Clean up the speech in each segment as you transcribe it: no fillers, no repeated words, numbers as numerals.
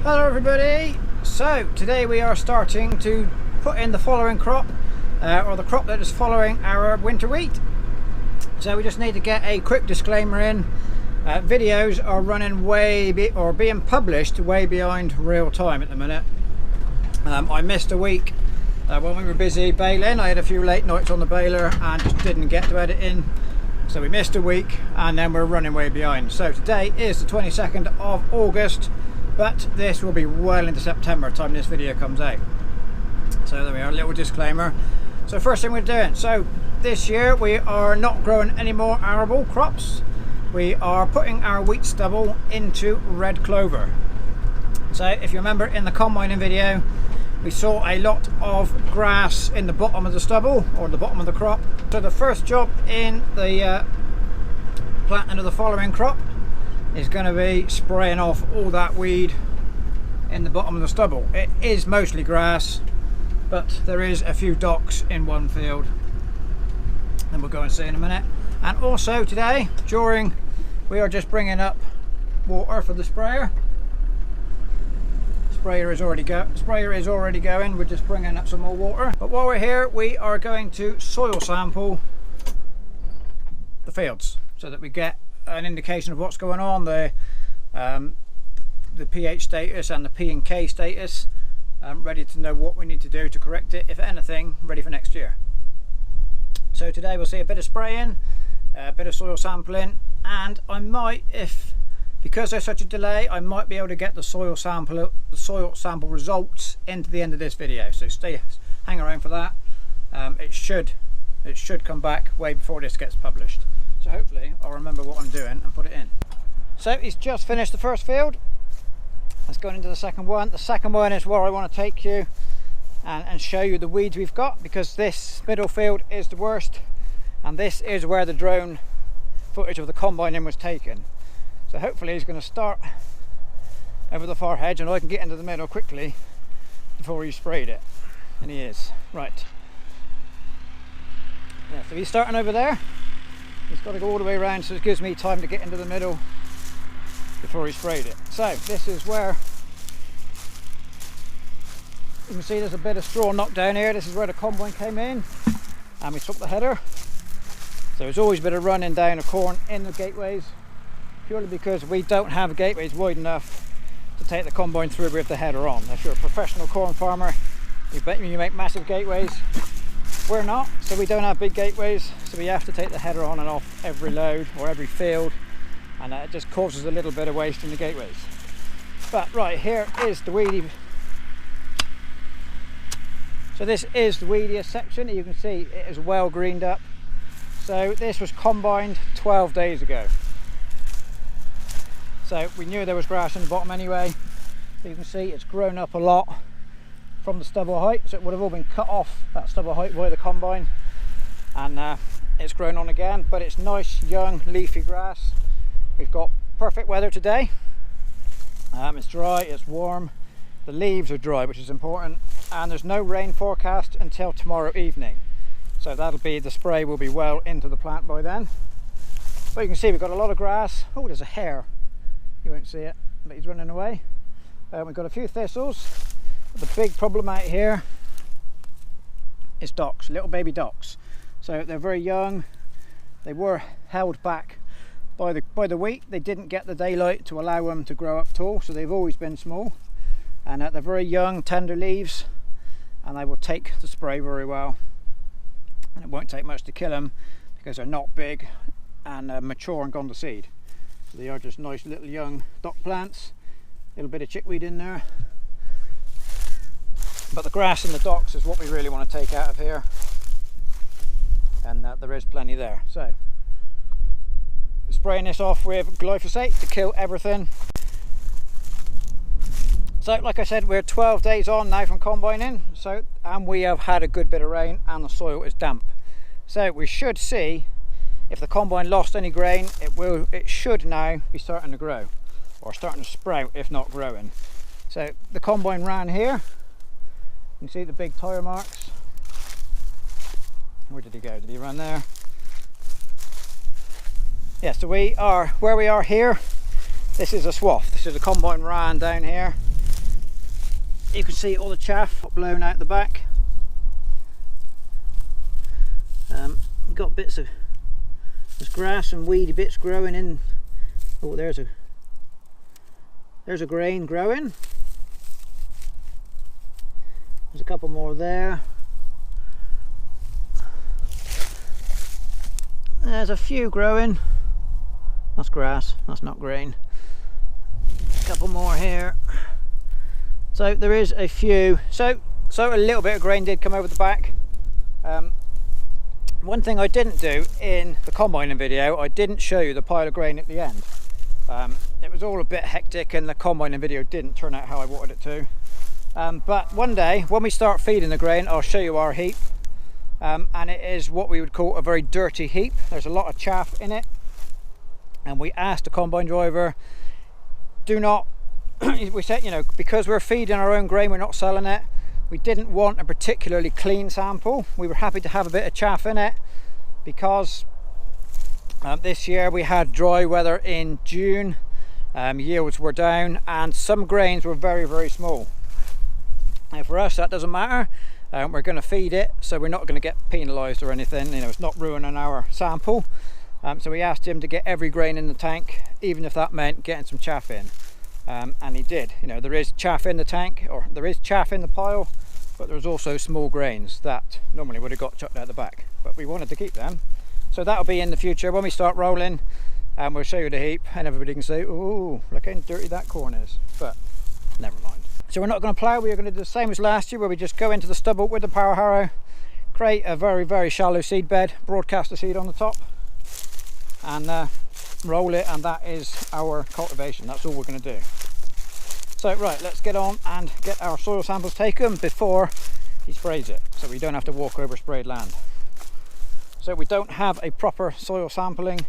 Hello everybody! So today we are starting to put in the following crop, or the crop that is following our winter wheat. So we just need to get a quick disclaimer in. Videos are running being published way behind real time at the minute. I missed a week when we were busy baling. I had a few late nights on the baler and just didn't get to edit in. So we missed a week and then we're running way behind. So today is the 22nd of August. But this will be well into September time this video comes out. So there we are, a little disclaimer. So first thing we're doing, so this year we are not growing any more arable crops. We are putting our wheat stubble into red clover. So if you remember in the combining video, we saw a lot of grass in the bottom of the stubble, or the bottom of the crop. So the first job in the planting of the following crop is going to be spraying off all that weed in the bottom of the stubble. It is mostly grass, but there is a few docks in one field, and we'll go and see in a minute. And also today, we are just bringing up water for the sprayer. Sprayer is already going. We're just bringing up some more water. But while we're here, we are going to soil sample the fields so that we get an indication of what's going on, the pH status and the P and K status, ready to know what we need to do to correct it, if anything, ready for next year. So today we'll see a bit of spraying, a bit of soil sampling, and I might, because there's such a delay, I might be able to get the soil sample results into the end of this video. So hang around for that. It should come back way before this gets published. So hopefully I'll remember what I'm doing and put it in. So he's just finished the first field. Let's go into the second one. The second one is where I want to take you and show you the weeds we've got, because this middle field is the worst, and this is where the drone footage of the combining was taken. So hopefully he's going to start over the far hedge and I can get into the middle quickly before he sprayed it. And he is. Right. Yeah, so he's starting over there. He's got to go all the way around, so it gives me time to get into the middle before he sprayed it. So this is where you can see there's a bit of straw knocked down here. This is where the combine came in, and we took the header. So there's always a bit of running down of corn in the gateways, purely because we don't have gateways wide enough to take the combine through with the header on. If you're a professional corn farmer, you make massive gateways. We're not, so we don't have big gateways, so we have to take the header on and off every load or every field, and it just causes a little bit of waste in the gateways. But right, here is the weedy. So this is the weediest section. You can see it is well greened up. So this was combined 12 days ago. So we knew there was grass in the bottom anyway. So you can see it's grown up a lot from the stubble height, so it would have all been cut off, that stubble height, by the combine, and it's grown on again. But it's nice young leafy grass. We've got perfect weather today. It's dry, it's warm, the leaves are dry, which is important, and there's no rain forecast until tomorrow evening, so the spray will be well into the plant by then. But you can see we've got a lot of grass. Oh, there's a hare, you won't see it, but he's running away. We've got a few thistles. The big problem out here is docks, little baby docks. So they're very young. They were held back by the wheat. They didn't get the daylight to allow them to grow up tall, so they've always been small. And they're very young, tender leaves, and they will take the spray very well. And it won't take much to kill them because they're not big and mature and gone to seed. So they are just nice little young dock plants. A little bit of chickweed in there. But the grass in the docks is what we really want to take out of here, and there is plenty there. So spraying this off with glyphosate to kill everything. So like I said, we're 12 days on now from combining, and we have had a good bit of rain and the soil is damp. So we should see if the combine lost any grain. It should now be starting to grow, or starting to sprout, if not growing. So the combine ran here. You can see the big tire marks. Where did he go? Did he run there? Yeah, so where we are here, this is a swath. This is a combine ran down here. you can see all the chaff blown out the back. You've got bits of there's grass and weedy bits growing in. Oh, there's a grain growing. There's a couple more there. There's a few growing. That's grass, that's not grain. A couple more here. So there is a few. So a little bit of grain did come over the back. One thing I didn't do in the combining video, I didn't show you the pile of grain at the end. It was all a bit hectic and the combining video didn't turn out how I wanted it to. But one day when we start feeding the grain, I'll show you our heap. And it is what we would call a very dirty heap. There's a lot of chaff in it. And we asked the combine driver, do not, we said, you know, because we're feeding our own grain, we're not selling it. We didn't want a particularly clean sample. We were happy to have a bit of chaff in it because this year we had dry weather in June. Yields were down and some grains were very, very small. Now for us that doesn't matter. We're going to feed it, so we're not going to get penalised or anything. You know, it's not ruining our sample. So we asked him to get every grain in the tank, even if that meant getting some chaff in. And he did. You know, there is chaff in the tank, or there is chaff in the pile, but there's also small grains that normally would have got chucked out the back. But we wanted to keep them. So that'll be in the future when we start rolling, and we'll show you the heap, and everybody can say, "Oh, look how dirty that corn is." But never mind. So we're not going to plough. We're going to do the same as last year, where we just go into the stubble with the power harrow, create a very, very shallow seed bed, broadcast the seed on the top, and roll it, and that is our cultivation. That's all we're going to do. So right, let's get on and get our soil samples taken before he sprays it, so we don't have to walk over sprayed land. So we don't have a proper soil sampling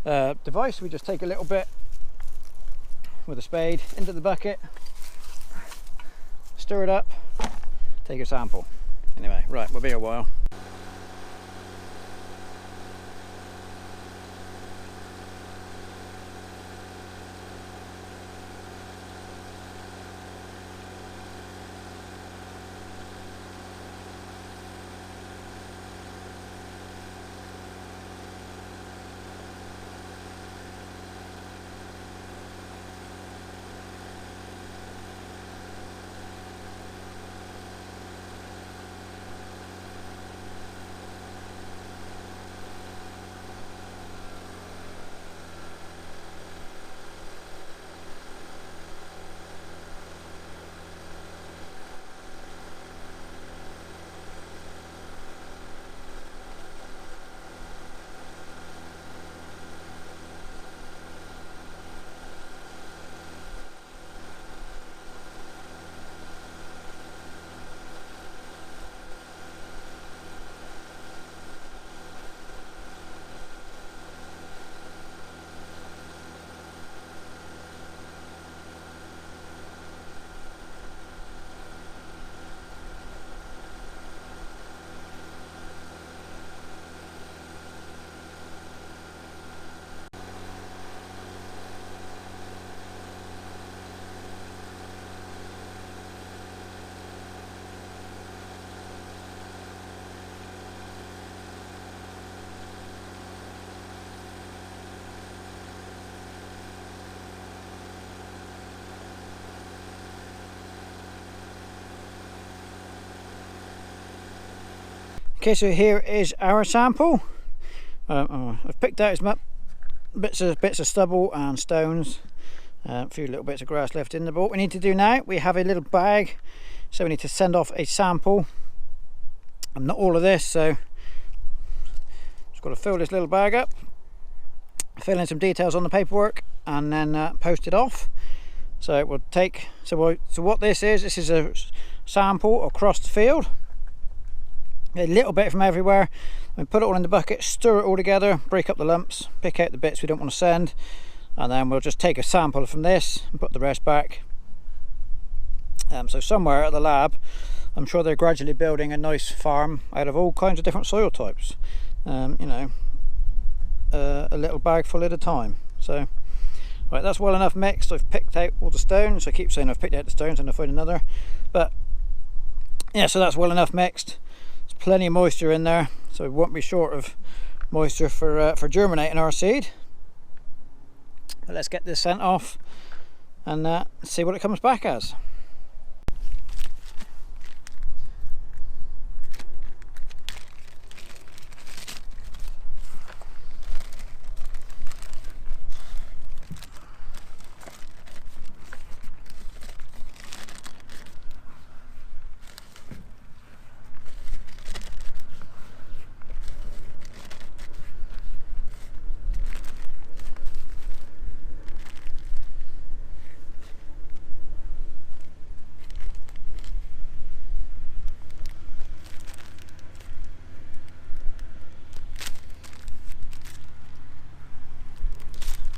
device. We just take a little bit with a spade into the bucket, stir it up, take a sample. Anyway, right, we'll be a while. Okay, so here is our sample. I've picked out some bits of stubble and stones, a few little bits of grass left in the boat. What we need to do now, we have a little bag, so we need to send off a sample. And not all of this, so just got to fill this little bag up, fill in some details on the paperwork, and then post it off. So it will take. So what this is a sample across the field. A little bit from everywhere, and put it all in the bucket, stir it all together, break up the lumps, pick out the bits we don't want to send, and then we'll just take a sample from this and put the rest back. So somewhere at the lab, I'm sure they're gradually building a nice farm out of all kinds of different soil types, you know, a little bag full at a time. So Right, that's well enough mixed. I've picked out all the stones. I keep saying I've picked out the stones and I find another, but yeah, so that's well enough mixed. There's plenty of moisture in there, so we won't be short of moisture for germinating our seed. But let's get this sent off and see what it comes back as.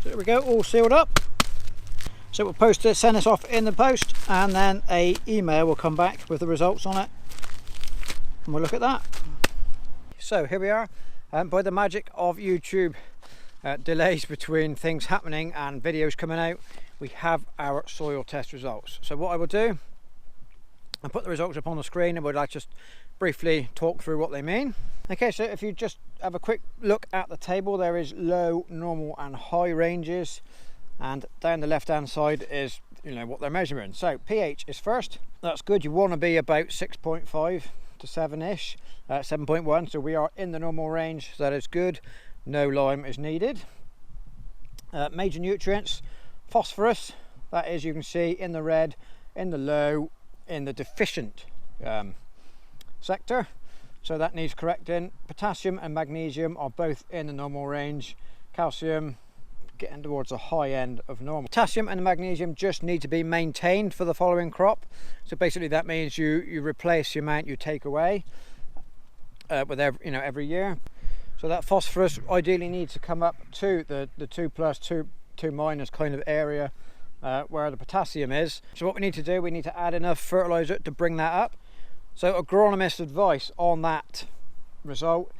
So there we go, all sealed up. So we'll post it, send this off in the post, and then a email will come back with the results on it, and we'll look at that. So here we are, by the magic of YouTube delays between things happening and videos coming out, we have our soil test results. So what I will do, I'll put the results up on the screen and we'll just briefly talk through what they mean. Okay, so if you just have a quick look at the table, there is low, normal and high ranges, and down the left hand side is, you know, what they're measuring. So pH is first. That's good. You want to be about 6.5 to 7ish, 7.1, so we are in the normal range, so that is good. No lime is needed. Major nutrients, phosphorus, that is, you can see in the red, in the low, in the deficient sector, so that needs correcting. Potassium and magnesium are both in the normal range. Calcium getting towards the high end of normal. Potassium and magnesium just need to be maintained for the following crop, so basically that means you replace the amount you take away with every year. So that phosphorus ideally needs to come up to the 2+, 2- kind of area where the potassium is. So what we need to do, we need to add enough fertilizer to bring that up. So agronomist advice on that result: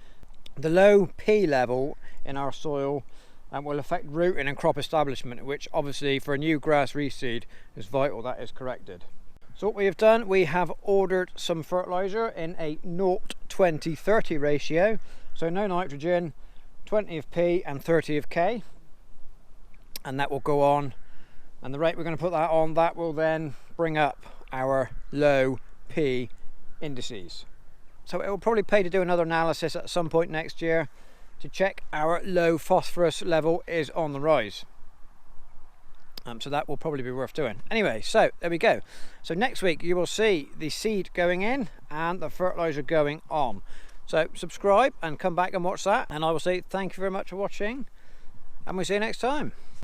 the low P level in our soil will affect rooting and crop establishment, which obviously for a new grass reseed is vital that is corrected. So what we have done, we have ordered some fertilizer in a 0:20:30 ratio. So no nitrogen, 20 of P and 30 of K, and that will go on, and the rate we're going to put that on, that will then bring up our low P indices. So it will probably pay to do another analysis at some point next year to check our low phosphorus level is on the rise. So that will probably be worth doing. Anyway, so there we go. So next week you will see the seed going in and the fertilizer going on. So subscribe and come back and watch that, and I will say thank you very much for watching, and we'll see you next time.